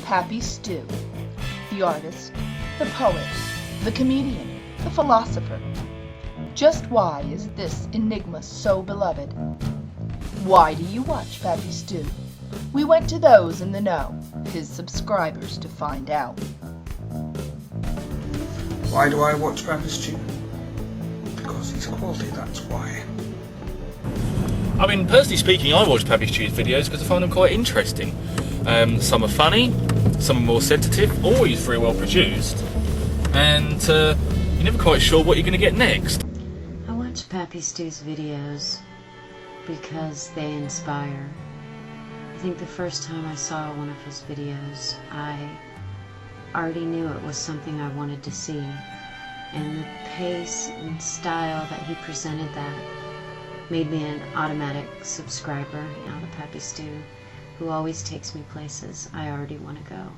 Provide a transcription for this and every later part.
Pappy Stu, the artist, the poet, the comedian, the philosopher. Just why is this enigma so beloved? Why do you watch Pappy Stu? We went to those in the know, his subscribers, to find out. Why do I watch Pappy Stu? Because he's quality, that's why. I mean, personally speaking, I watch Pappy Stu's videos because I find them quite interesting. Some are funny, some are more sensitive, always very well produced, and you're never quite sure what you're going to get next. I watch Pappy Stu's videos because they inspire. I think the first time I saw one of his videos, I already knew it was something I wanted to see, and the pace and style that he presented that made me an automatic subscriber now to Pappy Stu, who always takes me places I already want to go.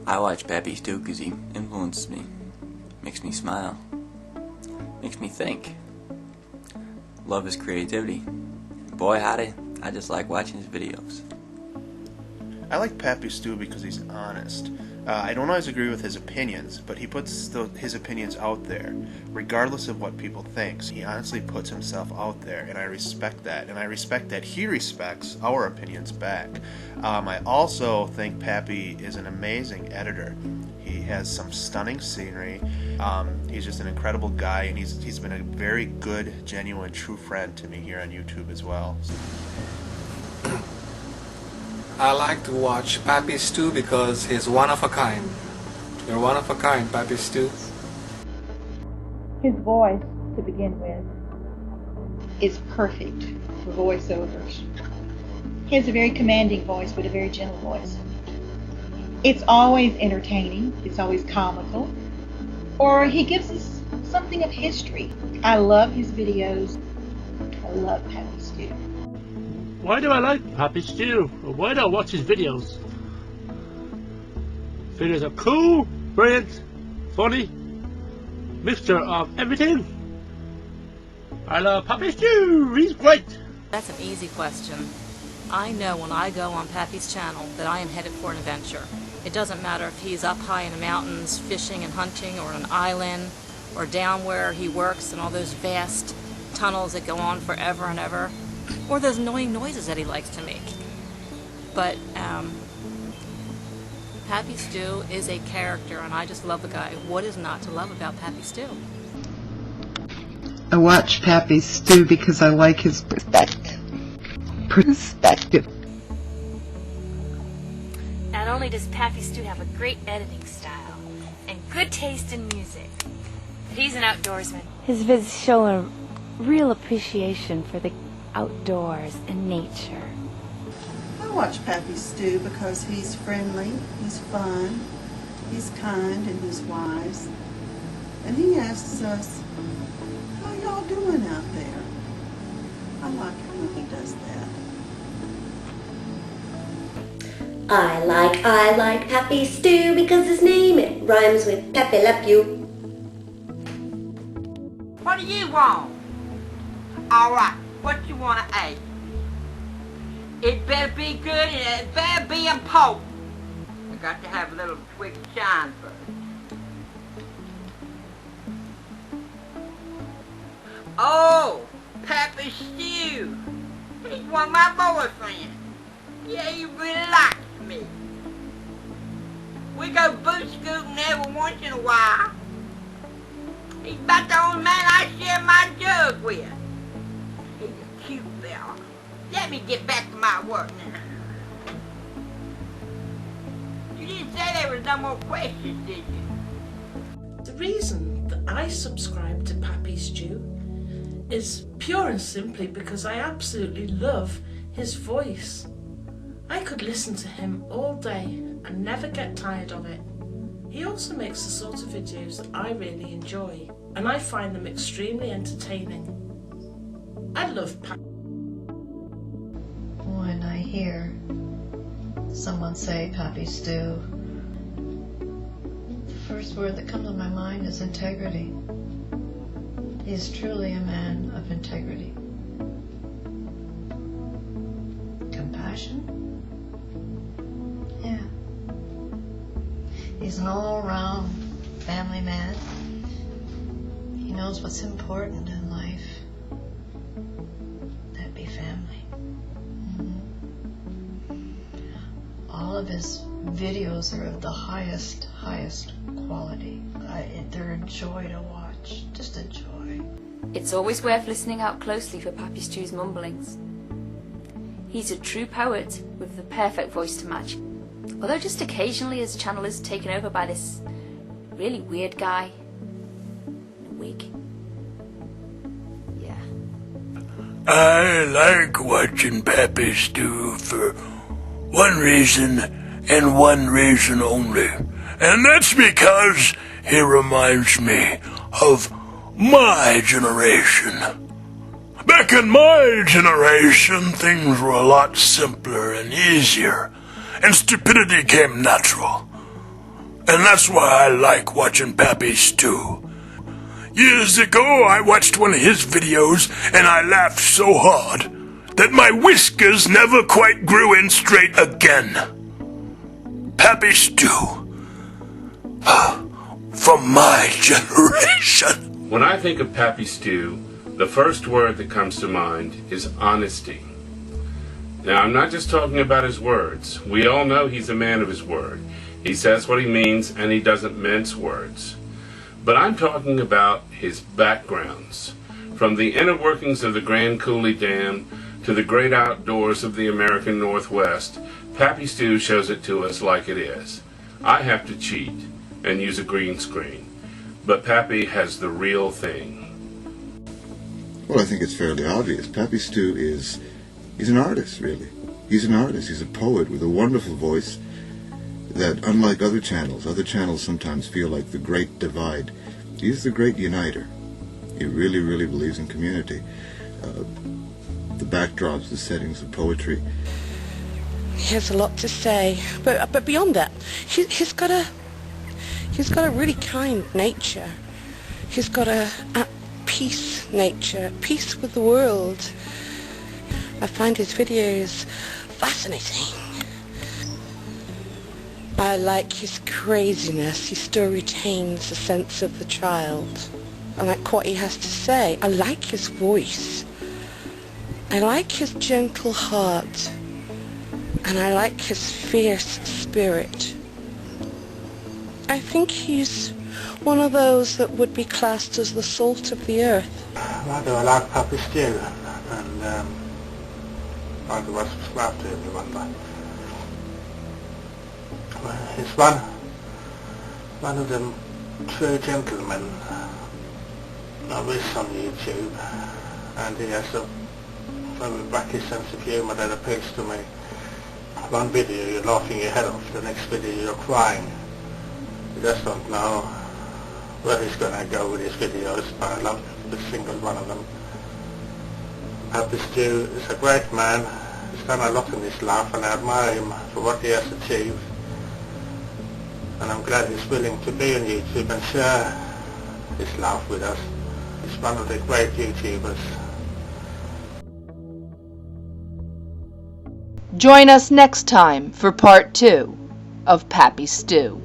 I watch Pappy Stu because he influences me, makes me smile, makes me think. Love his creativity. Boy howdy, I just like watching his videos. I like Pappy Stu because he's honest. I don't always agree with his opinions, but he puts his opinions out there, regardless of what people think. He honestly puts himself out there, and I respect that. And I respect that he respects our opinions back. I also think Pappy is an amazing editor. He has some stunning scenery. He's just an incredible guy, and he's been a very good, genuine, true friend to me here on YouTube as well. I like to watch Pappy Stu because he's one of a kind. You're one of a kind, Pappy Stu. His voice, to begin with, is perfect for voiceovers. He has a very commanding voice, but a very gentle voice. It's always entertaining, it's always comical, or he gives us something of history. I love his videos. I love Pappy Stu. Why do I like Pappy Stu? Why do I watch his videos? Videos are cool, brilliant, funny, mixture of everything. I love Pappy Stu, he's great. That's an easy question. I know when I go on Pappy's channel that I am headed for an adventure. It doesn't matter if he's up high in the mountains fishing and hunting, or on an island, or down where he works in all those vast tunnels that go on forever and ever, or those annoying noises that he likes to make. But Pappy Stu is a character, and I just love the guy. What is not to love about Pappy Stu? I watch Pappy Stu because I like his perspective. Not only does Pappy Stu have a great editing style and good taste in music, but he's an outdoorsman. His vids show a real appreciation for the outdoors and nature. I watch Pappy Stu because he's friendly, he's fun, he's kind, and he's wise. And he asks us, how y'all doing out there? I like it when he does that. I like Pappy Stu because his name, it rhymes with Pepe Le Pew. What do you want? Alright, what you want to eat? It better be good and it better be important. I got to have a little twig of shine first. Oh, Pappy Stu. He's one of my boyfriends. Yeah, he really likes me. We go boot scooting every once in a while. He's about the only man I share my jug with. He's a cute fella. Let me get back to my work now. You didn't say there was no more questions, did you? The reason that I subscribe to Pappy Stu is pure and simply because I absolutely love his voice. I could listen to him all day and never get tired of it. He also makes the sort of videos that I really enjoy, and I find them extremely entertaining. I love Pappy. When I hear someone say Pappy Stu, the first word that comes to my mind is integrity. He is truly a man of integrity. Compassion, He's an all-around family man. He knows what's important in life. That'd be family. All of his videos are of the highest quality. They're a joy to watch. Just a joy. It's always worth listening out closely for Pappy Stu's mumblings. He's a true poet with the perfect voice to match. Although just occasionally his channel is taken over by this really weird guy in a wig. Yeah. I like watching Pappy Stu for one reason and one reason only. And that's because he reminds me of my generation. Back in my generation, things were a lot simpler and easier, and stupidity came natural. And that's why I like watching Pappy Stu. Years ago, I watched one of his videos, and I laughed so hard that my whiskers never quite grew in straight again. Pappy Stu. From my generation. When I think of Pappy Stu, the first word that comes to mind is honesty. Now, I'm not just talking about his words. We all know he's a man of his word. He says what he means, and he doesn't mince words. But I'm talking about his backgrounds. From the inner workings of the Grand Coulee Dam to the great outdoors of the American Northwest, Pappy Stu shows it to us like it is. I have to cheat and use a green screen, but Pappy has the real thing. Well, I think it's fairly obvious. Pappy Stu he's an artist, really. He's an artist. He's a poet with a wonderful voice that, unlike other channels sometimes feel like the great divide. He's the great uniter. He really, really believes in community. The backdrops, the settings, the poetry. He has a lot to say, but beyond that, he's got a really kind nature. He's got a peace nature, peace with the world. I find his videos fascinating. I like his craziness. He still retains the sense of the child. I like what he has to say. I like his voice. I like his gentle heart. And I like his fierce spirit. I think he's one of those that would be classed as the salt of the earth. Why do I like Pappy Stu? And I was subscribed to everyone, but he's one of them true gentlemen I wish on YouTube, and he has a very wacky sense of humour that appeals to me. One video you're laughing your head off, the next video you're crying. You just don't know where he's going to go with his videos, but I love every single one of them. Pappy Stu is a great man. He's done a lot in his life, and I admire him for what he has achieved. And I'm glad he's willing to be on YouTube and share his life with us. He's one of the great YouTubers. Join us next time for part 2 of Pappy Stu.